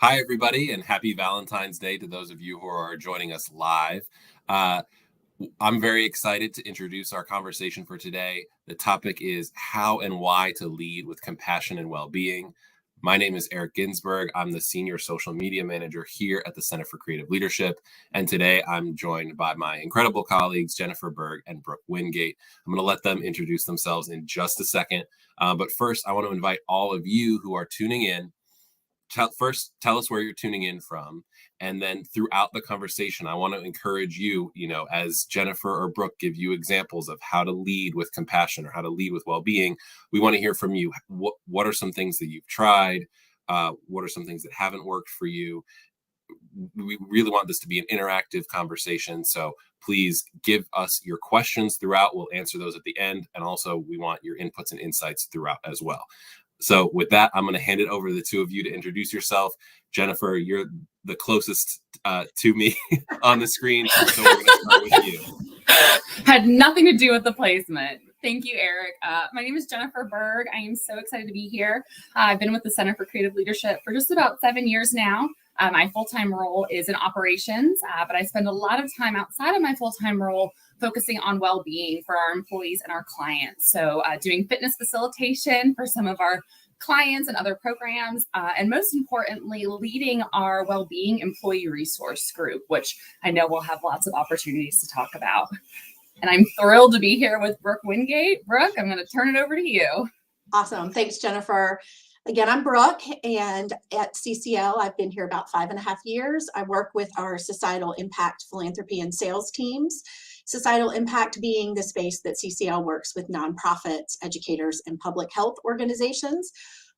Hi, everybody, and happy Valentine's Day to those of you who are joining us live. Uh, I'm very excited to introduce our conversation for today. The topic is how and why to lead with compassion and well-being. My name is Eric Ginsberg. I'm the Senior Social Media Manager here at the Center for Creative Leadership. And today I'm joined by my incredible colleagues, Jennifer Berg and Brooke Wingate. I'm going to let them introduce themselves in just a second. But first, I want to invite all of you who are tuning in. First, tell us where you're tuning in from. And then throughout the conversation, I want to encourage you, as Jennifer or Brooke give you examples of how to lead with compassion or how to lead with well-being. We want to hear from you. What are some things that you've tried? What are some things that haven't worked for you? We really want this to be an interactive conversation. So please give us your questions throughout. We'll answer those at the end. And also we want your inputs and insights throughout as well. So with that, I'm going to hand it over to the two of you to introduce yourself. Jennifer, you're the closest to me on the screen, so we're going to start with you. Had nothing to do with the placement. Thank you, Eric. My name is Jennifer Berg. I am so excited to be here. I've been with the Center for Creative Leadership for just about 7 years now. My full-time role is in operations, but I spend a lot of time outside of my full-time role focusing on well-being for our employees and our clients. So doing fitness facilitation for some of our clients and other programs, and most importantly, leading our well-being employee resource group, which I know we'll have lots of opportunities to talk about. And I'm thrilled to be here with Brooke Wingate. Brooke, I'm going to turn it over to you. Awesome. Thanks, Jennifer. Again, I'm Brooke, and at CCL, I've been here about 5.5 years. I work with our societal impact, philanthropy, and sales teams. Societal impact being the space that CCL works with nonprofits, educators, and public health organizations.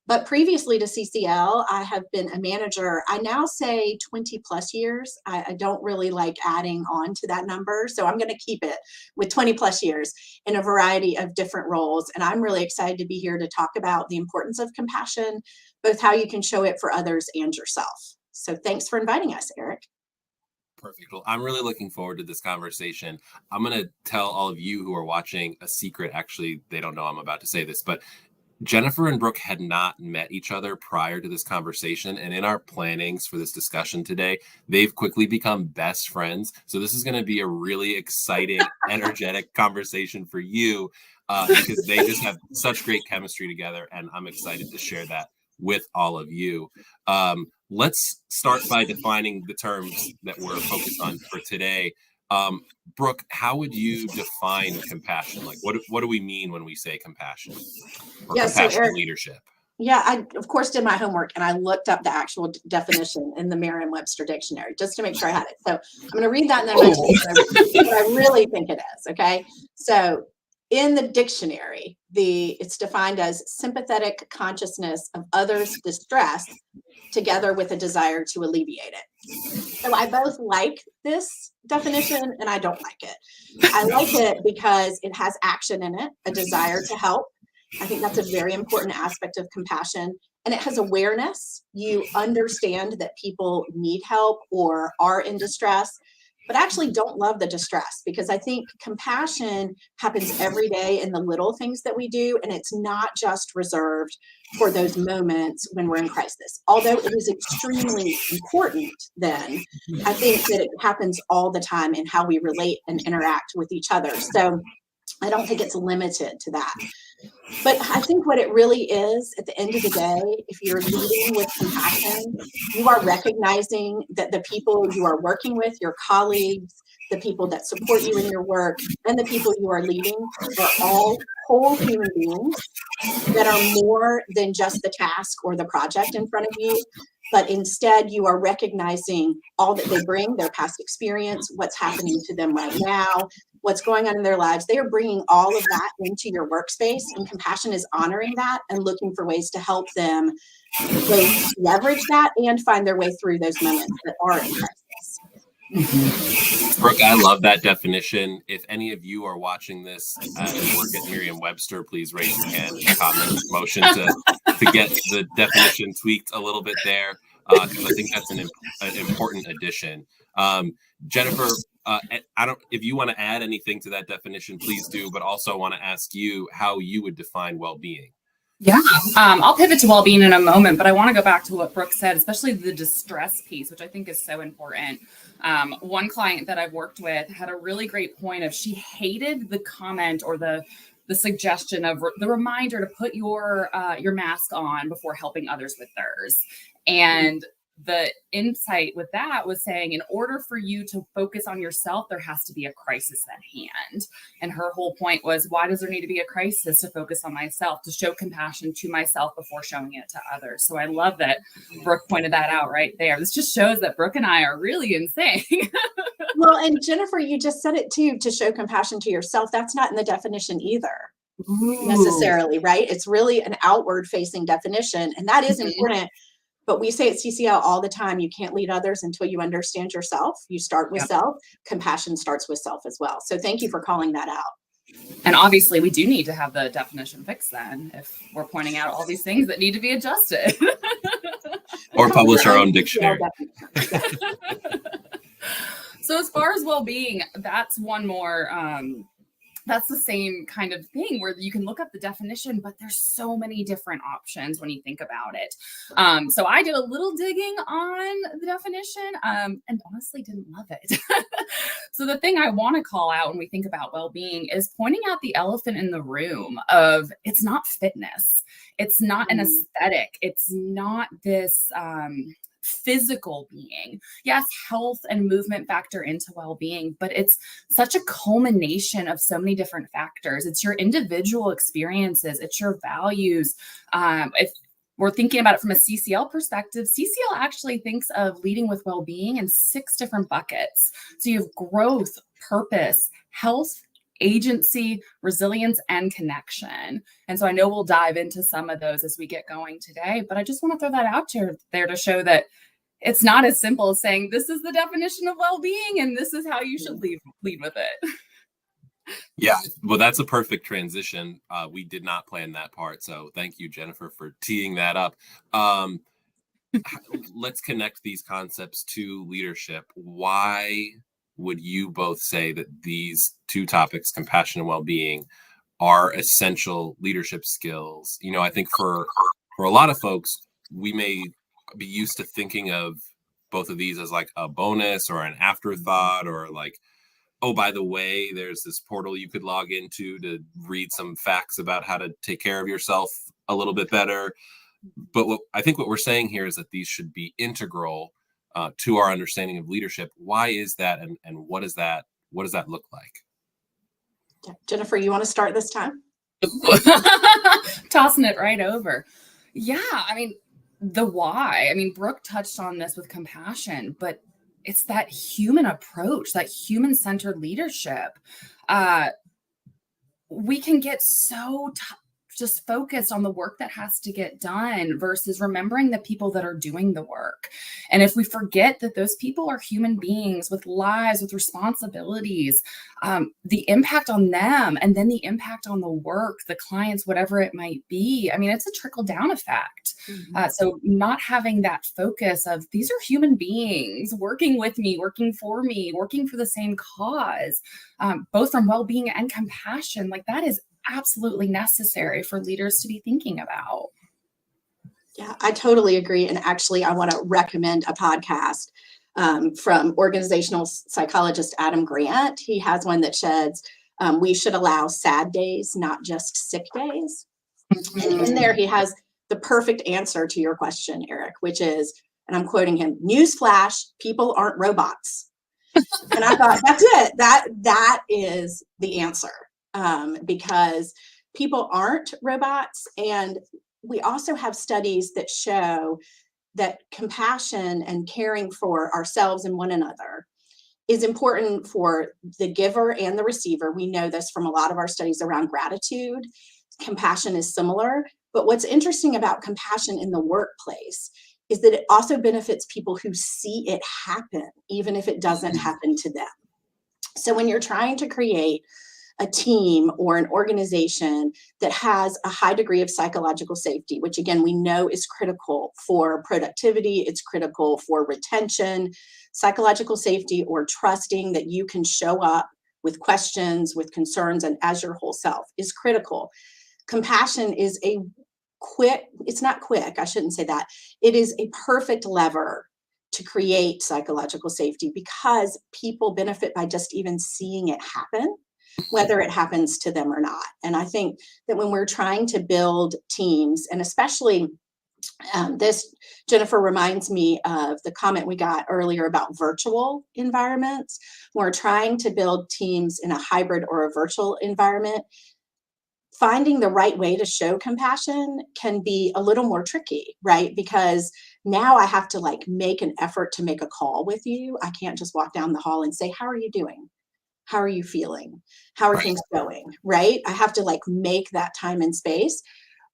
But previously to CCL, I have been a manager, I now say 20 plus years. I don't really like adding on to that number, so I'm going to keep it with 20 plus years in a variety of different roles. And I'm really excited to be here to talk about the importance of compassion, both how you can show it for others and yourself. So thanks for inviting us, Eric. Perfect. Well, I'm really looking forward to this conversation. I'm going to tell all of you who are watching a secret. Actually, they don't know I'm about to say this, but Jennifer and Brooke had not met each other prior to this conversation. And in our plannings for this discussion today, they've quickly become best friends. So this is going to be a really exciting, energetic conversation for you because they just have such great chemistry together. And I'm excited to share that with all of you. Let's start by defining the terms that we're focused on for today. Brooke, how would you define compassion? Like, what do we mean when we say compassion or compassionate leadership? Yeah, I, of course, did my homework and I looked up the actual definition in the Merriam-Webster dictionary just to make sure I had it. So I'm going to read that and then I'm going to tell you what I really think it is, okay? So in the dictionary, it's defined as sympathetic consciousness of others' distress together with a desire to alleviate it. So I both like this definition and I don't like it. I like it because it has action in it, a desire to help. I think that's a very important aspect of compassion. And it has awareness. You understand that people need help or are in distress, but actually don't love the distress, because I think compassion happens every day in the little things that we do. And it's not just reserved for those moments when we're in crisis. Although it is extremely important then, I think that it happens all the time in how we relate and interact with each other. So I don't think it's limited to that. But I think what it really is at the end of the day, if you're leading with compassion, you are recognizing that the people you are working with, your colleagues, the people that support you in your work, and the people you are leading are all whole human beings that are more than just the task or the project in front of you. But instead, you are recognizing all that they bring, their past experience, what's happening to them right now, what's going on in their lives. They are bringing all of that into your workspace, and compassion is honoring that and looking for ways to help them both leverage that and find their way through those moments that are in crisis. Brooke, I love that definition. If any of you are watching this and work at Merriam-Webster, please raise your hand in the comment motion to get the definition tweaked a little bit there, because I think that's an important addition. Jennifer, if you want to add anything to that definition, please do, but also want to ask you how you would define well-being. Yeah, I'll pivot to well-being in a moment, but I want to go back to what Brooke said, especially the distress piece, which I think is so important. One client that I've worked with had a really great point of she hated the comment or the suggestion of the reminder to put your mask on before helping others with theirs. And the insight with that was saying, in order for you to focus on yourself, there has to be a crisis at hand. And her whole point was, why does there need to be a crisis to focus on myself, to show compassion to myself before showing it to others? So I love that Brooke pointed that out right there. This just shows that Brooke and I are really in sync. Well, and Jennifer, you just said it too, to show compassion to yourself. That's not in the definition either. Necessarily, right? It's really an outward facing definition, and that is important. But we say at CCL all the time, you can't lead others until you understand yourself. You start with self. Compassion starts with self as well. So thank you for calling that out. And obviously we do need to have the definition fixed then, if we're pointing out all these things that need to be adjusted. Or publish our own dictionary. So as far as well-being, that's one more, that's the same kind of thing where you can look up the definition, but there's so many different options when you think about it. So I did a little digging on the definition and honestly didn't love it. So the thing I want to call out when we think about well-being is pointing out the elephant in the room of it's not fitness. It's not an aesthetic. It's not this physical being. Yes, health and movement factor into well-being, but it's such a culmination of so many different factors. It's your individual experiences, it's your values. If we're thinking about it from a CCL perspective, CCL actually thinks of leading with well-being in 6 different buckets. So you have growth, purpose, health, agency, resilience, and connection. And so I know we'll dive into some of those as we get going today, but I just want to throw that out there to show that it's not as simple as saying, this is the definition of well-being and this is how you should lead with it. Yeah, well, that's a perfect transition. We did not plan that part. So thank you, Jennifer, for teeing that up. Let's connect these concepts to leadership. Why would you both say that these 2 topics, compassion and well-being, are essential leadership skills? You know, I think for a lot of folks, we may be used to thinking of both of these as like a bonus or an afterthought, or like, oh, by the way, there's this portal you could log into to read some facts about how to take care of yourself a little bit better. But I think what we're saying here is that these should be integral to our understanding of leadership. Why is that, and what does that look like? Yeah. Jennifer, you want to start this time? Tossing it right over. Yeah, I mean, the why. I mean, Brooke touched on this with compassion, but it's that human approach, that human-centered leadership. We can get so just focused on the work that has to get done versus remembering the people that are doing the work. And if we forget that those people are human beings with lives, with responsibilities, the impact on them and then the impact on the work, the clients, whatever it might be, I mean, it's a trickle down effect. So not having that focus of these are human beings working with me, working for the same cause, both from well-being and compassion, like that is absolutely necessary for leaders to be thinking about. Yeah, I totally agree. And actually, I want to recommend a podcast from organizational psychologist Adam Grant. He has one that says, we should allow sad days, not just sick days. And in there, he has the perfect answer to your question, Eric, which is, and I'm quoting him, "Newsflash, people aren't robots." And I thought, that's it. That is the answer. Because people aren't robots. And we also have studies that show that compassion and caring for ourselves and one another is important for the giver and the receiver. We know this from a lot of our studies around gratitude. Compassion is similar. But what's interesting about compassion in the workplace is that it also benefits people who see it happen, even if it doesn't happen to them. So when you're trying to create a team or an organization that has a high degree of psychological safety, which again, we know is critical for productivity, it's critical for retention, psychological safety, or trusting that you can show up with questions, with concerns, and as your whole self is critical. Compassion is a quick, it's not quick, I shouldn't say that. It is a perfect lever to create psychological safety because people benefit by just even seeing it happen, whether it happens to them or not. And I think that when we're trying to build teams, and especially this, Jennifer, reminds me of the comment we got earlier about virtual environments. When we're trying to build teams in a hybrid or a virtual environment, finding the right way to show compassion can be a little more tricky, right? Because now I have to like make an effort to make a call with you. I can't just walk down the hall and say, how are you doing? How are you feeling? How are things going? Right? I have to like make that time and space.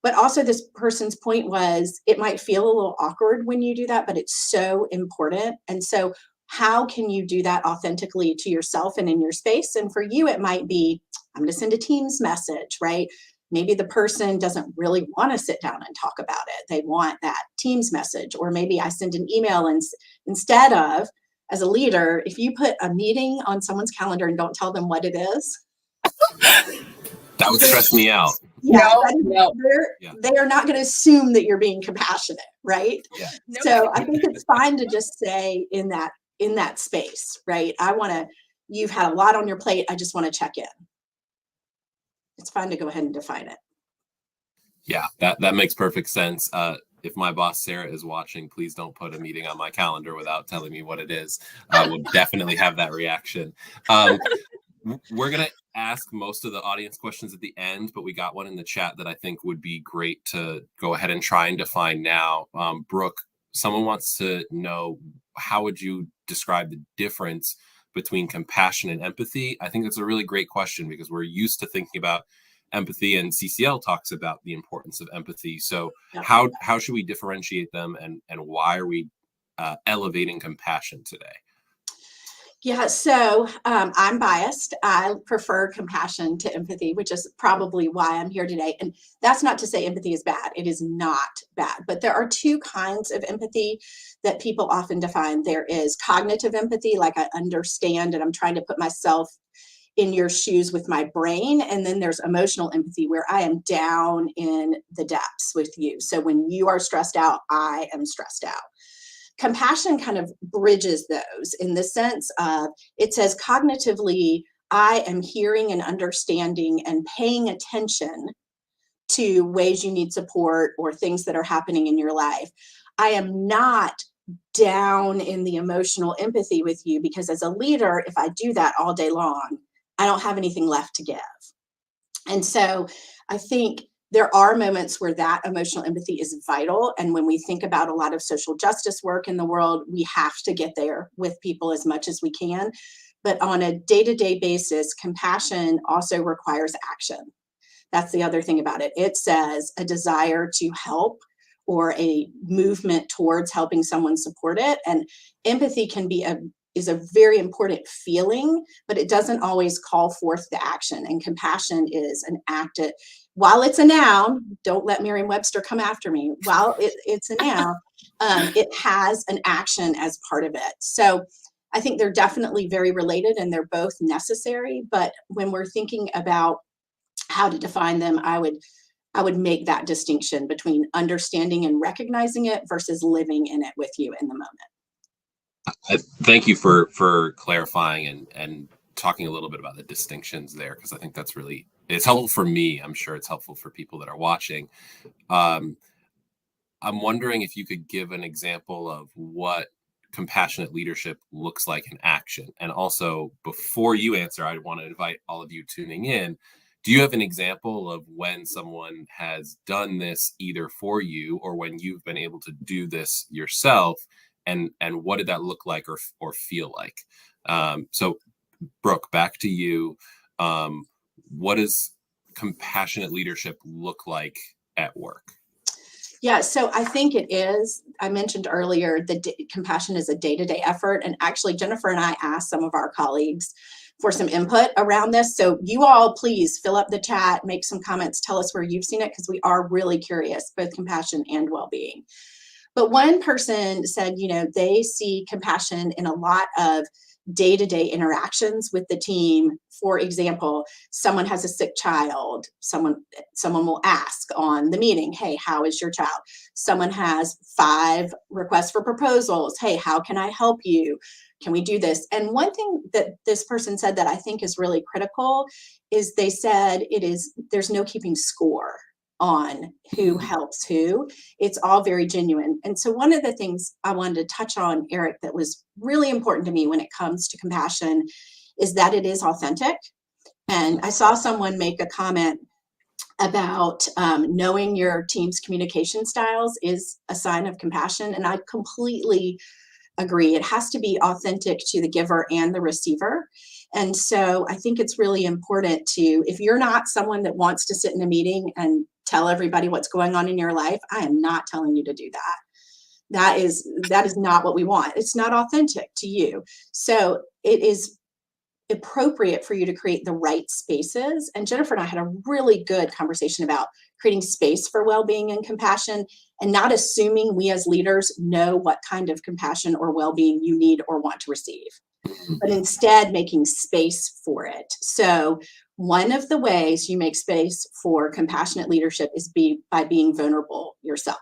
But also this person's point was it might feel a little awkward when you do that, but it's so important. And so how can you do that authentically to yourself and in your space? And for you, it might be, I'm going to send a Teams message, right? Maybe the person doesn't really want to sit down and talk about it. They want that Teams message. Or maybe I send an email and instead of, as a leader, if you put a meeting on someone's calendar and don't tell them what it is, that would stress me out. Yeah, No. They are not going to assume that you're being compassionate, right? Yeah. So I think it's fine to just say in that space, right? You've had a lot on your plate. I just want to check in. It's fine to go ahead and define it. Yeah, that makes perfect sense. If my boss Sarah is watching, please don't put a meeting on my calendar without telling me what it is. We'll definitely have that reaction. We're going to ask most of the audience questions at the end, but we got one in the chat that I think would be great to go ahead and try and define now. Brooke, someone wants to know, how would you describe the difference between compassion and empathy? I think that's a really great question because we're used to thinking about empathy, and CCL talks about the importance of empathy. So how should we differentiate them, and why are we elevating compassion today? Yeah, so I'm biased. I prefer compassion to empathy, which is probably why I'm here today. And that's not to say empathy is bad. It is not bad. But there are two kinds of empathy that people often define. There is cognitive empathy, like I understand and I'm trying to put myself in your shoes with my brain. And then there's emotional empathy, where I am down in the depths with you. So when you are stressed out, I am stressed out. Compassion kind of bridges those in the sense of, it says cognitively, I am hearing and understanding and paying attention to ways you need support or things that are happening in your life. I am not down in the emotional empathy with you, because as a leader, if I do that all day long, I don't have anything left to give. And so I think there are moments where that emotional empathy is vital. And when we think about a lot of social justice work in the world, we have to get there with people as much as we can. But on a day-to-day basis, compassion also requires action. That's the other thing about it. It says a desire to help or a movement towards helping someone support it. And empathy is a very important feeling, but it doesn't always call forth the action. And compassion is an act. While it's a noun, don't let Merriam-Webster come after me. While it's a noun, it has an action as part of it. So I think they're definitely very related and they're both necessary. But when we're thinking about how to define them, I would make that distinction between understanding and recognizing it versus living in it with you in the moment. Thank you for clarifying and talking a little bit about the distinctions there, because I think that's really, it's helpful for me. I'm sure it's helpful for people that are watching. I'm wondering if you could give an example of what compassionate leadership looks like in action. And also, before you answer, I want to invite all of you tuning in. Do you have an example of when someone has done this either for you or when you've been able to do this yourself? And what did that look like or feel like? So, Brooke, back to you. What does compassionate leadership look like at work? Yeah, so I think it is. I mentioned earlier that compassion is a day-to-day effort. And actually, Jennifer and I asked some of our colleagues for some input around this. So you all, please fill up the chat, make some comments, tell us where you've seen it, because we are really curious, both compassion and well-being. But one person said, they see compassion in a lot of day-to-day interactions with the team. For example, someone has a sick child, someone will ask on the meeting, hey, how is your child? Someone has 5 requests for proposals. Hey, how can I help you? Can we do this? And one thing that this person said that I think is really critical is they said there's no keeping score on who helps who. It's all very genuine. And so one of the things I wanted to touch on, Eric, that was really important to me when it comes to compassion is that it is authentic. And I saw someone make a comment about knowing your team's communication styles is a sign of compassion. And I completely agree. It has to be authentic to the giver and the receiver. And so I think it's really important if you're not someone that wants to sit in a meeting and tell everybody what's going on in your life, I am not telling you to do that. That is not what we want. It's not authentic to you. So it is appropriate for you to create the right spaces. And Jennifer and I had a really good conversation about creating space for well-being and compassion, and not assuming we as leaders know what kind of compassion or well-being you need or want to receive, but instead making space for it. So one of the ways you make space for compassionate leadership is by being vulnerable yourself.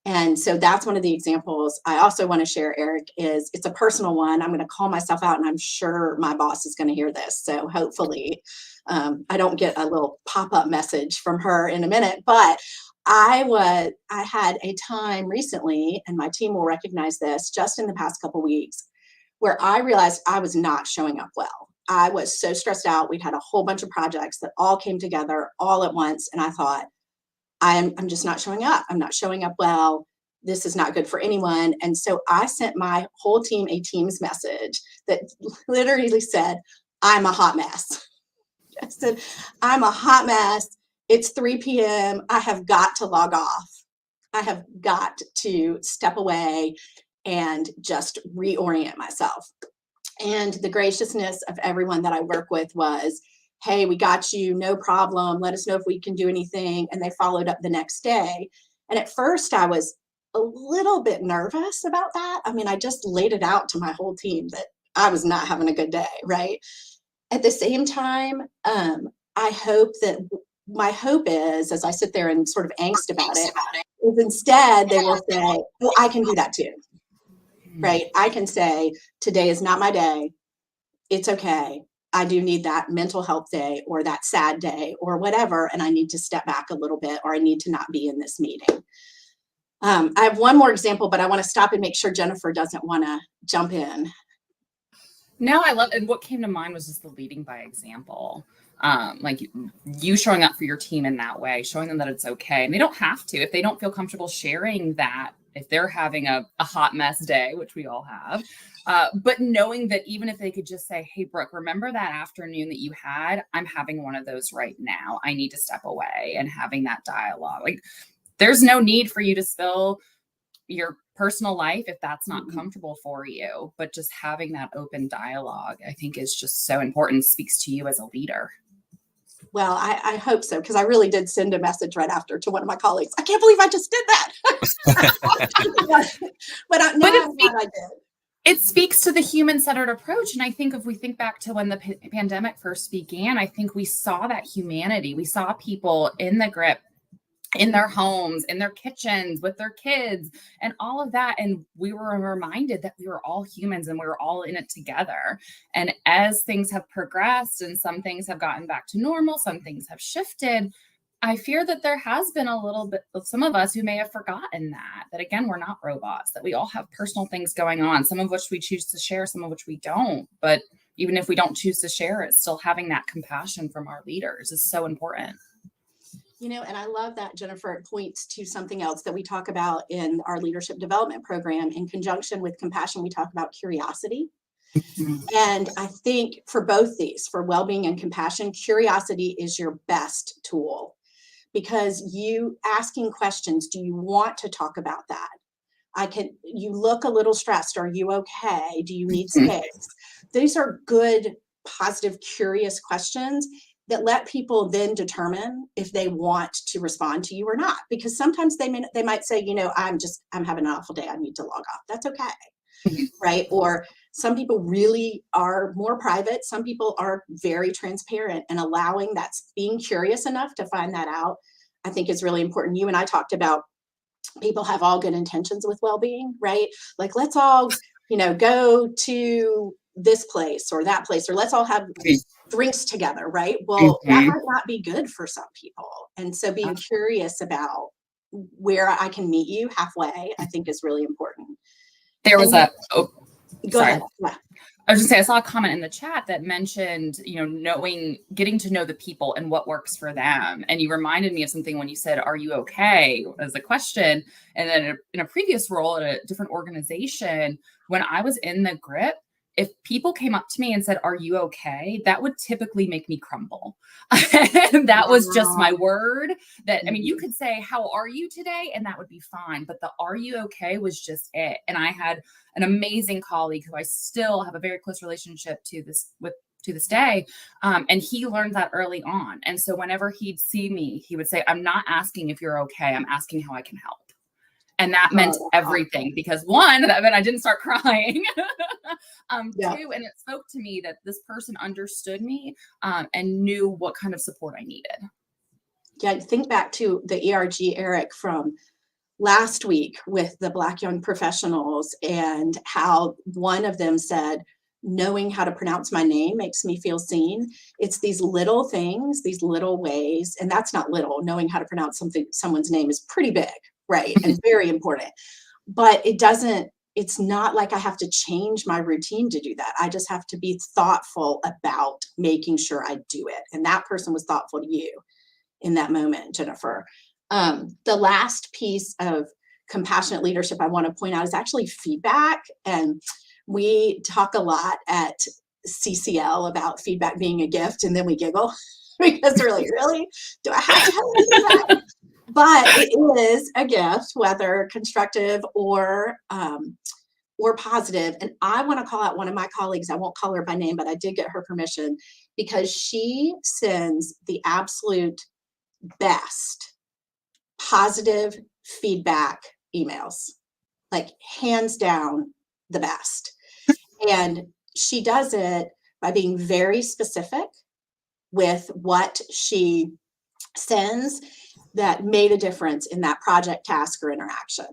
And so that's one of the examples I also want to share, Eric, is it's a personal one. I'm going to call myself out, and I'm sure my boss is going to hear this. So hopefully I don't get a little pop-up message from her in a minute. But I had a time recently, and my team will recognize this, just in the past couple of weeks, where I realized I was not showing up well. I was so stressed out. We'd had a whole bunch of projects that all came together all at once. And I thought, I'm just not showing up. I'm not showing up well. This is not good for anyone. And so I sent my whole team a Teams message that literally said, I'm a hot mess. I said, I'm a hot mess. It's 3 p.m. I have got to log off. I have got to step away and just reorient myself. And the graciousness of everyone that I work with was, hey, we got you, no problem. Let us know if we can do anything. And they followed up the next day. And at first I was a little bit nervous about that. I mean, I just laid it out to my whole team that I was not having a good day, right? At the same time, I hope that my hope is, as I sit there and sort of angst about it, is instead they will say, well, I can do that too, right? I can say, today is not my day. It's okay. I do need that mental health day or that sad day or whatever, and I need to step back a little bit, or I need to not be in this meeting. I have one more example, but I want to stop and make sure Jennifer doesn't want to jump in. No, I love it. And what came to mind was just the leading by example. Like you showing up for your team in that way, showing them that it's okay. And they don't have to, if they don't feel comfortable sharing that, if they're having a hot mess day, which we all have, but knowing that even if they could just say, hey, Brooke, remember that afternoon that you had? I'm having one of those right now. I need to step away, and having that dialogue. Like there's no need for you to spill your personal life if that's not comfortable for you, but just having that open dialogue, I think, is just so important. Speaks to you as a leader. Well, I hope so, because I really did send a message right after to one of my colleagues. I can't believe I just did that. but I'm glad I did. It speaks to the human-centered approach. And I think if we think back to when the pandemic first began, I think we saw that humanity. We saw people in the grip, in their homes, in their kitchens, with their kids, and all of that. And we were reminded that we were all humans and we were all in it together. And as things have progressed and some things have gotten back to normal, some things have shifted, I fear that there has been a little bit of some of us who may have forgotten that again, we're not robots, that we all have personal things going on, some of which we choose to share, some of which we don't. But even if we don't choose to share it, still having that compassion from our leaders is so important. You know, and I love that, Jennifer. It points to something else that we talk about in our leadership development program. In conjunction with compassion, we talk about curiosity. And I think for both these, for well-being and compassion, curiosity is your best tool, because you asking questions, do you want to talk about that? You look a little stressed. Are you okay? Do you need space? These are good, positive, curious questions that let people then determine if they want to respond to you or not. Because sometimes they might say, you know, I'm having an awful day. I need to log off. That's okay. Right? Or Some people really are more private. Some people are very transparent, and allowing that's being curious enough to find that out, I think is really important. You and I talked about people have all good intentions with well-being, right? Like, let's all, go to this place or that place, or let's all have drinks together, right? Well, that might not be good for some people. And so being curious about where I can meet you halfway, I think is really important. There was Go ahead. Yeah. I was just saying, I saw a comment in the chat that mentioned, getting to know the people and what works for them. And you reminded me of something when you said, "Are you okay?" as a question. And then in a previous role at a different organization, when I was in the grip, if people came up to me and said, "Are you okay?" that would typically make me crumble. That was just my word. You could say, "How are you today?" and that would be fine. But the "Are you okay?" was just it. And I had an amazing colleague who I still have a very close relationship to this day. And he learned that early on. And so whenever he'd see me, he would say, "I'm not asking if you're okay. I'm asking how I can help." And that meant everything, because one, that meant I didn't start crying. Two, and it spoke to me that this person understood me and knew what kind of support I needed. Yeah, think back to the ERG, Eric, from last week with the Black young professionals, and how one of them said, "Knowing how to pronounce my name makes me feel seen." It's these little things, these little ways, and that's not little. Knowing how to pronounce someone's name is pretty big, right? And very important. But it's not like I have to change my routine to do that. I just have to be thoughtful about making sure I do it. And that person was thoughtful to you in that moment, Jennifer. The last piece of compassionate leadership I want to point out is actually feedback. And we talk a lot at CCL about feedback being a gift, and then we giggle because we're like, really? Do I have to have feedback? But it is a gift, whether constructive or positive. And I want to call out one of my colleagues. I won't call her by name, but I did get her permission, because she sends the absolute best positive feedback emails, like hands down the best. And she does it by being very specific with what she sends that made a difference in that project, task, or interaction.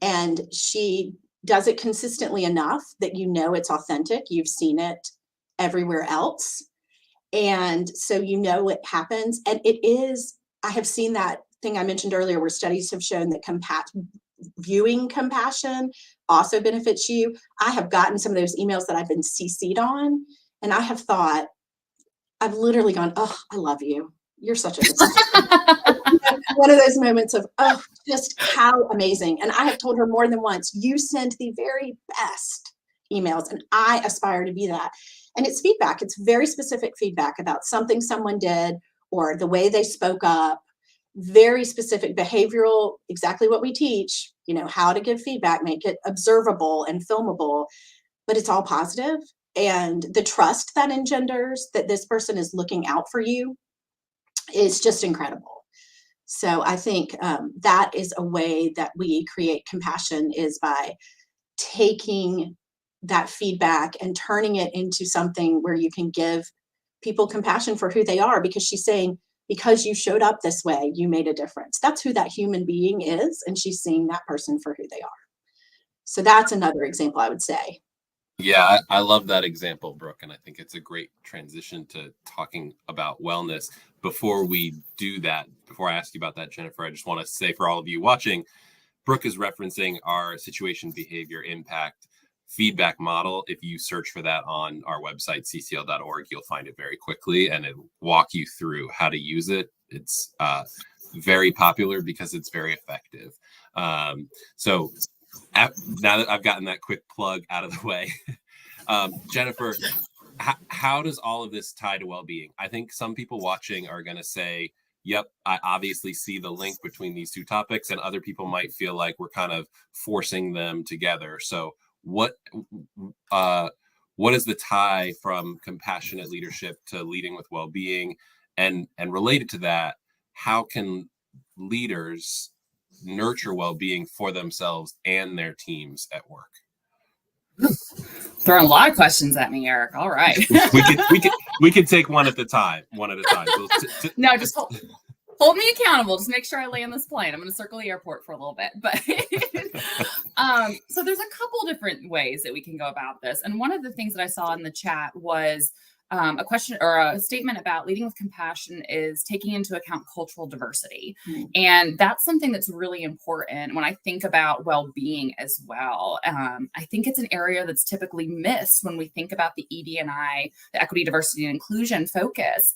And she does it consistently enough that it's authentic. You've seen it everywhere else. And so it happens. And I have seen that thing I mentioned earlier, where studies have shown that viewing compassion also benefits you. I have gotten some of those emails that I've been CC'd on, and I have thought, I've literally gone, "Oh, I love you. You're such a good one of those moments of, oh, just how amazing." And I have told her more than once, "You send the very best emails, and I aspire to be that." And it's feedback. It's very specific feedback about something someone did or the way they spoke up. Very specific behavioral, exactly what we teach, how to give feedback, make it observable and filmable, but it's all positive. And the trust that engenders that this person is looking out for you is just incredible. So I think that is a way that we create compassion, is by taking that feedback and turning it into something where you can give people compassion for who they are, because she's saying, because you showed up this way, you made a difference. That's who that human being is, and she's seeing that person for who they are. So that's another example, I would say. Yeah, I love that example, Brooke, and I think it's a great transition to talking about wellness. Before we do that, before I ask you about that, Jennifer, I just want to say, for all of you watching, Brooke is referencing our situation behavior impact feedback model. If you search for that on our website, ccl.org, you'll find it very quickly, and it'll walk you through how to use it. It's very popular because it's very effective. So now that I've gotten that quick plug out of the way, Jennifer, how does all of this tie to well-being? I think some people watching are going to say, "Yep, I obviously see the link between these two topics," and other people might feel like we're kind of forcing them together. So what is the tie from compassionate leadership to leading with well-being? And related to that, how can leaders nurture well-being for themselves and their teams at work? Throwing a lot of questions at me, Eric. All right. we could take one at a time. So, no, just hold me accountable. Just make sure I land this plane. I'm going to circle the airport for a little bit. But so there's a couple different ways that we can go about this. And one of the things that I saw in the chat was a question or a statement about leading with compassion is taking into account cultural diversity. Mm-hmm. And that's something that's really important when I think about well-being as well. I think it's an area that's typically missed when we think about the ED&I, the equity, diversity, and inclusion focus.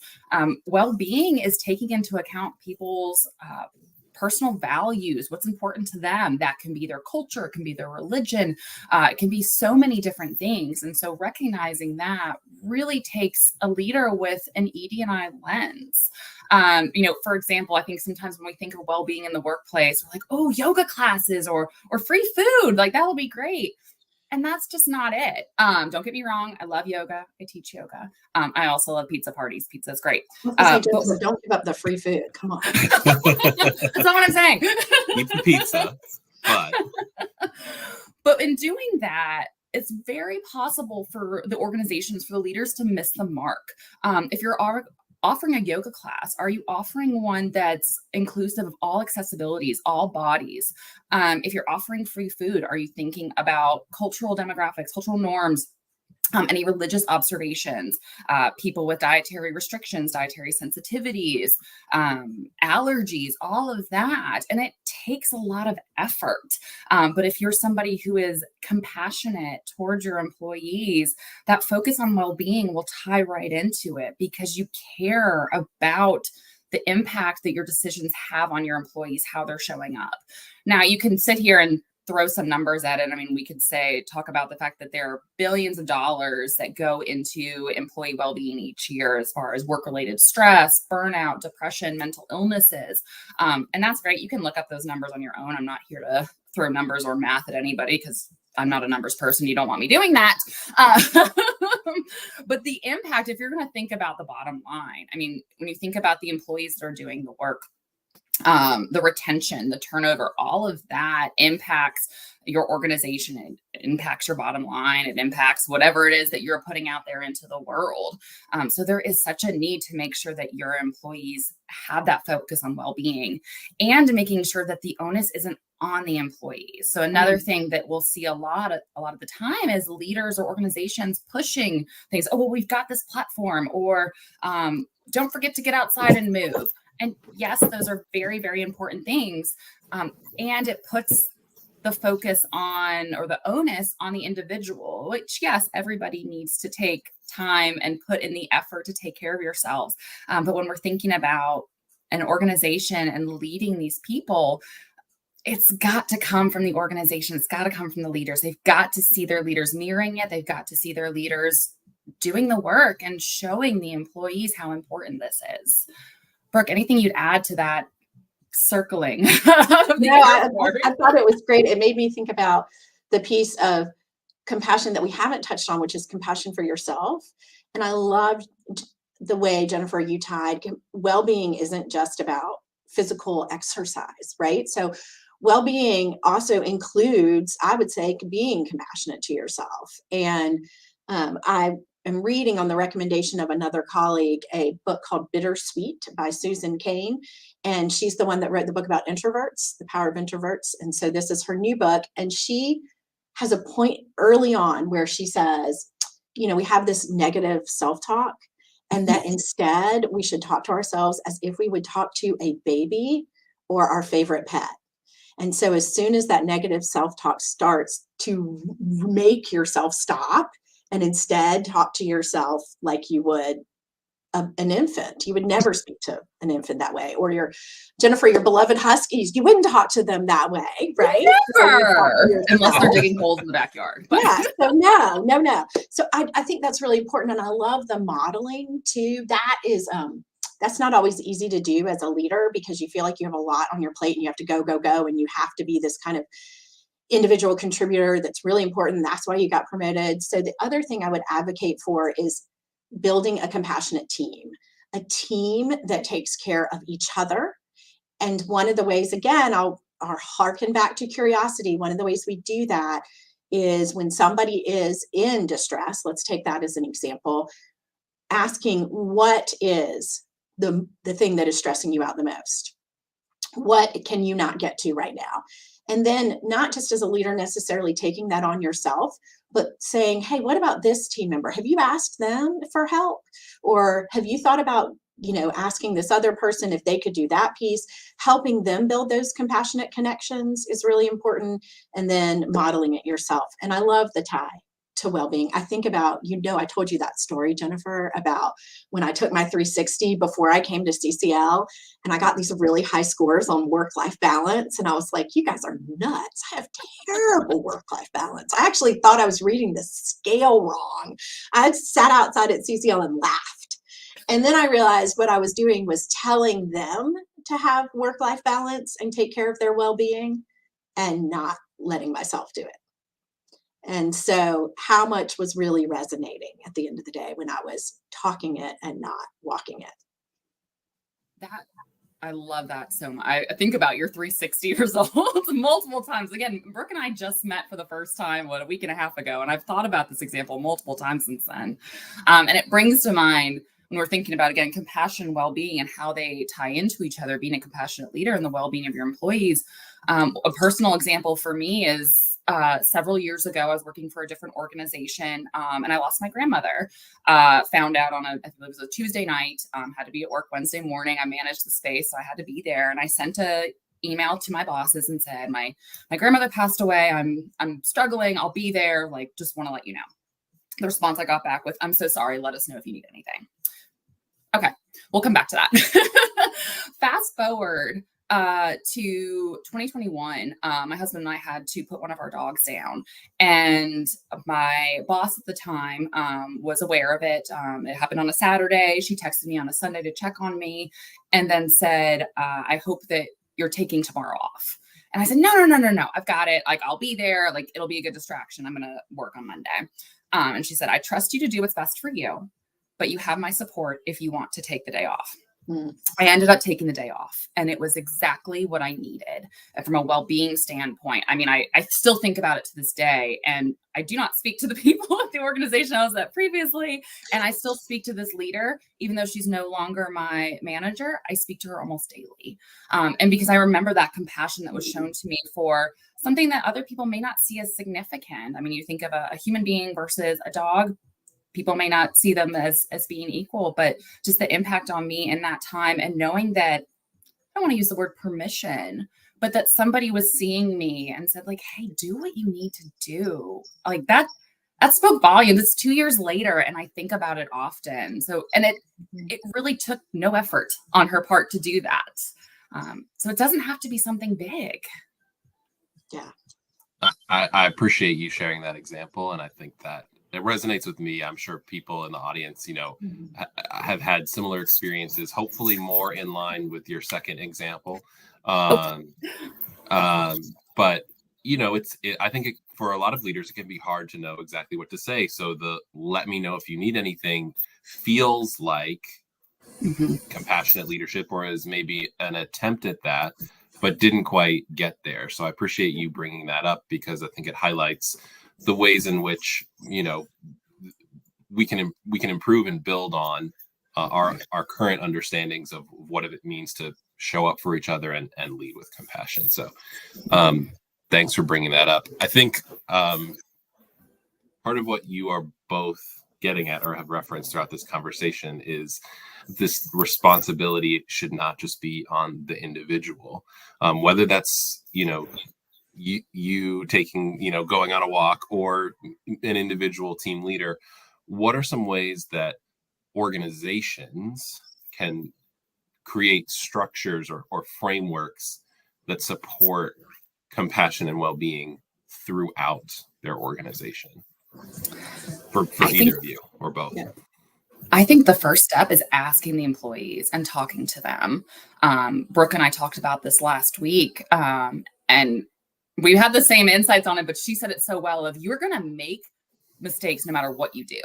Well-being is taking into account people's personal values, what's important to them. That can be their culture, it can be their religion, it can be so many different things. And so recognizing that really takes a leader with an ED&I lens. For example, I think sometimes when we think of well-being in the workplace, we're like, oh, yoga classes or free food, like that will be great. And that's just not it. Don't get me wrong. I love yoga. I teach yoga. I also love pizza parties. Pizza is great. But don't give up the free food. Come on. That's not what I'm saying. Eat the pizza. But in doing that, it's very possible for the organizations, for the leaders to miss the mark. If you're offering a yoga class, are you offering one that's inclusive of all accessibilities, all bodies? If you're offering free food, are you thinking about cultural demographics, cultural norms, any religious observations, people with dietary restrictions, dietary sensitivities, allergies, all of that. And it takes a lot of effort. But if you're somebody who is compassionate towards your employees, that focus on well-being will tie right into it because you care about the impact that your decisions have on your employees, how they're showing up. Now, you can sit here and throw some numbers at it. I mean, we could talk about the fact that there are billions of dollars that go into employee well-being each year as far as work-related stress, burnout, depression, mental illnesses. And that's great. You can look up those numbers on your own. I'm not here to throw numbers or math at anybody because I'm not a numbers person. You don't want me doing that. But the impact, if you're going to think about the bottom line, I mean, when you think about the employees that are doing the work, the retention, the turnover, all of that impacts your organization. It impacts your bottom line. It impacts whatever it is that you're putting out there into the world. So there is such a need to make sure that your employees have that focus on well-being and making sure that the onus isn't on the employees. So another thing that we'll see a lot of the time is leaders or organizations pushing things. Oh, well, we've got this platform, or don't forget to get outside and move. And yes, those are very, very important things. And it puts the focus on, or the onus on, the individual, which, yes, everybody needs to take time and put in the effort to take care of yourselves. But when we're thinking about an organization and leading these people, it's got to come from the organization. It's got to come from the leaders. They've got to see their leaders mirroring it. They've got to see their leaders doing the work and showing the employees how important this is. Brooke, anything you'd add to that circling? No, I thought it was great. It made me think about the piece of compassion that we haven't touched on, which is compassion for yourself. And I loved the way, Jennifer, you tied well-being isn't just about physical exercise, right? So well-being also includes, I would say, being compassionate to yourself. And I am reading, on the recommendation of another colleague, a book called Bittersweet by Susan Cain. And she's the one that wrote the book about introverts, the power of introverts. And so this is her new book. And she has a point early on where she says, we have this negative self-talk, and that instead we should talk to ourselves as if we would talk to a baby or our favorite pet. And so as soon as that negative self-talk starts to make yourself stop, and instead talk to yourself like you would an infant. You would never speak to an infant that way. Or your beloved huskies, you wouldn't talk to them that way, right? Never. Unless they're digging holes in the backyard. But. Yeah, so no. So I think that's really important. And I love the modeling too. That is, that's not always easy to do as a leader, because you feel like you have a lot on your plate and you have to go, and you have to be this kind of individual contributor that's really important. That's why you got promoted. So the other thing I would advocate for is building a compassionate team, a team that takes care of each other. And one of the ways, again, I'll harken back to curiosity. One of the ways we do that is when somebody is in distress, let's take that as an example, asking what is the thing that is stressing you out the most? What can you not get to right now? And then not just as a leader necessarily taking that on yourself, but saying, hey, what about this team member? Have you asked them for help? Or have you thought about, asking this other person if they could do that piece? Helping them build those compassionate connections is really important. And then modeling it yourself. And I love the tie to well-being. I think about, I told you that story, Jennifer, about when I took my 360 before I came to CCL, and I got these really high scores on work-life balance. And I was like, you guys are nuts. I have terrible work-life balance. I actually thought I was reading the scale wrong. I sat outside at CCL and laughed. And then I realized what I was doing was telling them to have work-life balance and take care of their well-being and not letting myself do it. And so how much was really resonating at the end of the day when I was talking it and not walking it? I love that so much. I think about your 360 results multiple times. Again, Brooke and I just met for the first time, a week and a half ago. And I've thought about this example multiple times since then. And it brings to mind when we're thinking about, again, compassion, well-being, and how they tie into each other, being a compassionate leader and the well-being of your employees. A personal example for me is several years ago, I was working for a different organization, and I lost my grandmother. Found out on I think it was a Tuesday night, had to be at work Wednesday morning. I managed the space, so I had to be there. And I sent a email to my bosses and said, my grandmother passed away. I'm struggling. I'll be there. Just want to let you know. The response I got back with, I'm so sorry. Let us know if you need anything. Okay, we'll come back to that. Fast forward to 2021, my husband and I had to put one of our dogs down, and my boss at the time was aware of it. It happened on a Saturday. She texted me on a Sunday to check on me, and then said, I hope that you're taking tomorrow off. And I said, no. I've got it. I'll be there. It'll be a good distraction. I'm going to work on Monday. And she said, I trust you to do what's best for you, but you have my support if you want to take the day off. I ended up taking the day off, and it was exactly what I needed from a well-being standpoint. I mean, I still think about it to this day, and I do not speak to the people at the organization I was at previously. And I still speak to this leader, even though she's no longer my manager. I speak to her almost daily. And because I remember that compassion that was shown to me for something that other people may not see as significant. I mean, you think of a human being versus a dog. People may not see them as being equal, but just the impact on me in that time, and knowing that, I don't want to use the word permission, but that somebody was seeing me and said, hey, do what you need to do. That spoke volumes. It's 2 years later, and I think about it often. So, and it really took no effort on her part to do that. So it doesn't have to be something big. Yeah. I appreciate you sharing that example, and I think that it resonates with me. I'm sure people in the audience, have had similar experiences, hopefully more in line with your second example. But, I think for a lot of leaders, it can be hard to know exactly what to say. So the let me know if you need anything feels like compassionate leadership, or is maybe an attempt at that, but didn't quite get there. So I appreciate you bringing that up, because I think it highlights the ways in which we can improve and build on our current understandings of what it means to show up for each other and lead with compassion. So thanks for bringing that up. I think part of what you are both getting at or have referenced throughout this conversation is this responsibility should not just be on the individual, whether that's you taking, going on a walk, or an individual team leader. What are some ways that organizations can create structures or frameworks that support compassion and well-being throughout their organization? For either of you or both. Yeah. I think the first step is asking the employees and talking to them. Brooke and I talked about this last week, and we had the same insights on it, but she said it so well of, you're going to make mistakes no matter what you do.